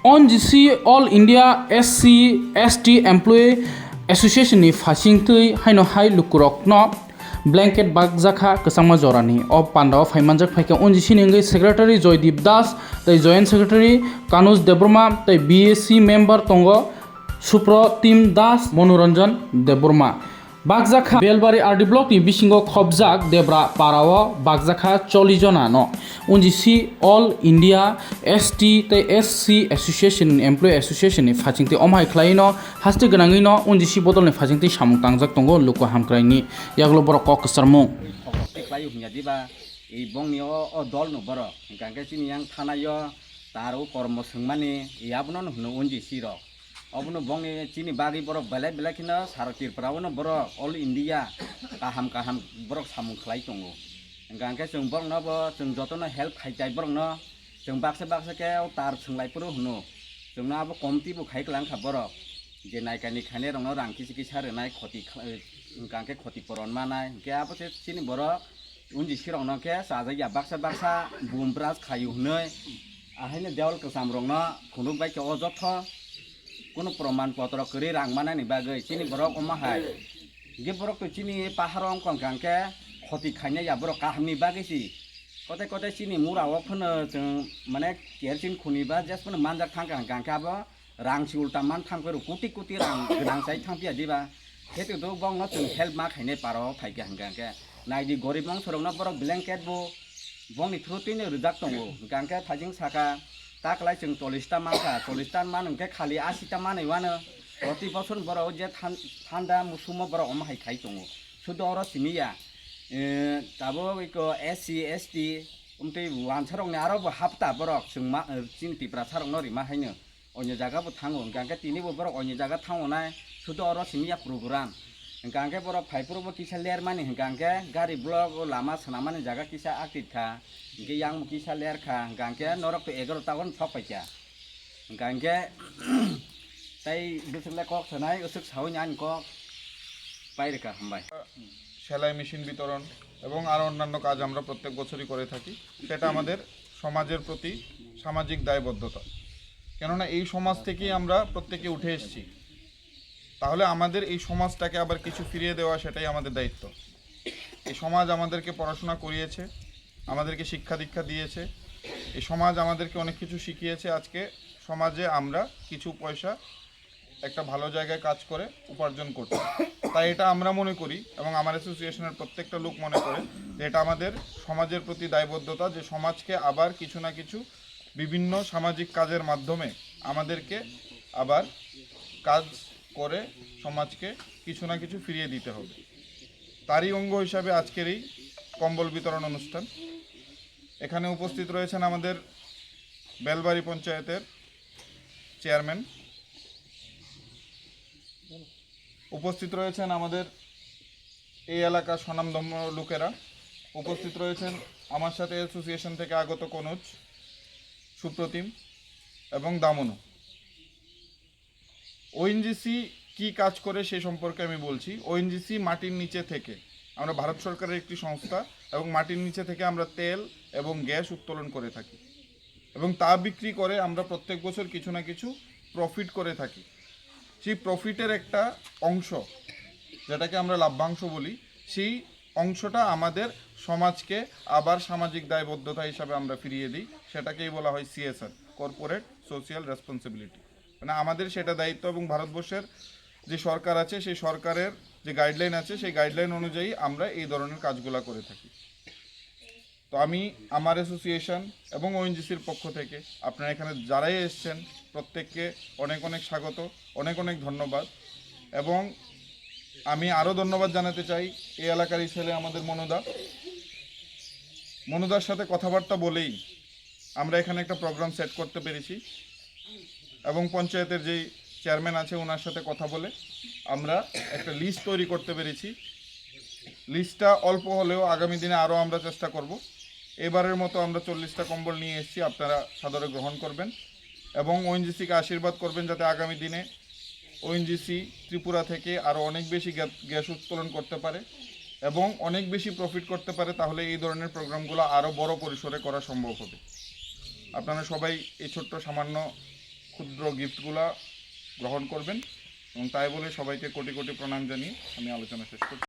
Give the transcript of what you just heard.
ONGC All India SC ST Employee Association ni fasingtui haino hai lukurok no blanket bagjakha kesangma jorani o pandao phaimanjak phaike ONGC ni ngai secretary Joydeep Das tai joint secretary Kanuj Debroma tai BAC member tongo Supratim Das Monoranjan Debroma bagjakha Belbari RD block ni bisingo khobjak Debra Parao bagjakha 40 jona no ONGC All India ST tai SC Association Employee Association ni phachingti omhai khlaino haste ganangi no ONGC bodol ni phachingti samung tangjak tongo luko hamkraini yaglo borok kok sarmu klayu hnya diba ei bongni o dol no boro gangke chini yang thanayo taro kormo sungmani yabno no ONGC ro obuno bongni chini bagi borok belai belai kina sarotir prawno borok All India kaham borok samung khlai tongo gangke chung borok no bo chung jotono help khaijai borok no chung bakse ke tar sunglai puro hno chung na bo komti bo khaiklang kha borok je naikani khane rong no rang kisi sare nai khoti gangke khoti poron manai ke abo se chini borok ONGC rong no ke saja ya baksa bumbras khayu hnoi ahaine deol kesam rong no khunu bai ke ojotho কোনো প্রমাণ পত্র করে রাংমানানি বাগৈ চিনি বরক অমাহাই গে বরক তো চিনি পাহারং কংকাংকে ক্ষতি খাইনে या বরক কাহামনি বাগৈছি কতে চিনি মুরাও ফনো जों মানে কেরচিন খুনিবা জাস্ট ফনো মানজাক থাंगां गांकाबो रांसि उल्टा मान थांफोर कोटि रां गोनां जाय थांपिया दिबा हेतु दो बंग जों हेल्प मा खाइने पारो फाइके हांगांके नाइदि गरीब नं सरंना बरक ब्लेंकेट बो बंगनि थ्रुतिनो रुजाक दंगो गांके थाजिं साका ताकलाय जों 40टा मानखा 40टा मान उनके खालि 80टा मानैवानो प्रति बছর बरो जे थान्दा मुसुम बरो अमहाय खाइ दंगो सुदो अर सिमिया दाबो इको SC ST उमते वानसारंनि आरो हापता बरक जों मा चिन्तिप्रा सारं नरि मा हायनो अन्य जागाबो थाङो गांके तिनिबो बरक अन्य जागा थाङोनाय सुदो अर सिमिया प्रोग्राम गांके बरक फाइपुरबो किसा लेर माने गांके गारि ब्लक लामा सनामानि जागा किसा आक्टिथा के yang kisah leer kah gangke norok tu 11 tahun sok paja gangke tai bisle kok sanai usuk saunyan kok বাইরে কা হামবাই সেলাই মেশিন বিতরণ এবং আরো অন্যান্য কাজ আমরা প্রত্যেক বছরই করে থাকি সেটা আমাদের সমাজের প্রতি সামাজিক দায়বদ্ধতা কেননা এই সমাজ থেকেই আমরা প্রত্যেকে উঠে এসেছি তাহলে আমাদের এই সমাজটাকে আবার কিছু ফিরিয়ে দেওয়া সেটাই আমাদের দায়িত্ব এই সমাজ আমাদেরকে পড়াশোনা করিয়েছে আমাদেরকে শিক্ষা দীক্ষা দিয়েছে এই সমাজ আমাদেরকে অনেক কিছু শিখিয়েছে আজকে সমাজে আমরা কিছু পয়সা একটা ভালো জায়গায় কাজ করে উপার্জন করছি তাই এটা আমরা মনে করি এবং আমার অ্যাসোসিয়েশনের প্রত্যেকটা লোক মনে করে যে এটা আমাদের সমাজের প্রতি দায়বদ্ধতা যে সমাজকে আবার কিছু না কিছু বিভিন্ন সামাজিক কাজের মাধ্যমে আমাদেরকে আবার কাজ করে সমাজকে কিছু না কিছু ফিরিয়ে দিতে হবে তারই অঙ্গ হিসাবে আজকের এই কম্বল বিতরণ অনুষ্ঠান এখানে উপস্থিত রয়েছেন আমাদের বেলবাড়ি পঞ্চায়েতের চেয়ারম্যান উপস্থিত রয়েছেন আমাদের এই এলাকার স্বনামধন্য লোকেরা উপস্থিত রয়েছেন আমার সাথে অ্যাসোসিয়েশন থেকে আগত কনুজ সুপ্রতিম এবং দামনু ONGC কি কাজ করে সেই সম্পর্কে আমি বলছি ONGC মাটির নিচে থেকে আমরা ভারত সরকারের একটি সংস্থা এবং মাটির নিচে থেকে আমরা তেল এবং গ্যাস উত্তোলন করে থাকি এবং তা বিক্রি করে আমরা প্রত্যেক বছর কিছু না কিছু প্রফিট করে থাকি সেই প্রফিটের একটা অংশ যেটাকে আমরা লাভ্যাংশ বলি সেই অংশটা আমাদের সমাজকে আবার সামাজিক দায়বদ্ধতা হিসাবে আমরা ফিরিয়ে দিই সেটাকেই বলা হয় CSR কর্পোরেট সোশিয়াল রেসপন্সিবিলিটি মানে আমাদের সেটা দায়িত্ব এবং ভারতবর্ষের যে সরকার আছে সেই সরকারের যে গাইডলাইন আছে সেই গাইডলাইন অনুযায়ী আমরা এই ধরনের কাজগুলো করে থাকি তো আমি আমার অ্যাসোসিয়েশন এবং ONGCর পক্ষ থেকে আপনারা এখানে যারাই এসেছেন প্রত্যেককে অনেক স্বাগত অনেক ধন্যবাদ এবং আমি আরও ধন্যবাদ জানাতে চাই এই এলাকার এই ছেলে আমাদের মনুদার সাথে কথাবার্তা বলেই আমরা এখানে একটা প্রোগ্রাম সেট করতে পেরেছি এবং পঞ্চায়েতের যেই চেয়ারম্যান আছে ওনার সাথে কথা বলে আমরা একটা লিস্ট তৈরি করতে পেরেছি লিস্টটা অল্প হলেও আগামী দিনে আরও আমরা চেষ্টা করব এবারের মতো আমরা 40টা কম্বল নিয়ে এসেছি আপনারা সাদরে গ্রহণ করবেন এবং ONGCকে আশীর্বাদ করবেন যাতে আগামী দিনে ONGC ত্রিপুরা থেকে আরও অনেক বেশি গ্যাস উত্তোলন করতে পারে এবং অনেক বেশি প্রফিট করতে পারে তাহলে এই ধরনের প্রোগ্রামগুলো আরও বড় পরিসরে করা সম্ভব হবে আপনারা সবাই এই ছোট্ট সামান্য ক্ষুদ্র গিফটগুলা গ্রহণ করবেন এবং তাই বলে সবাইকে কোটি কোটি প্রণাম জানিয়ে আমি আলোচনা শেষ করছি।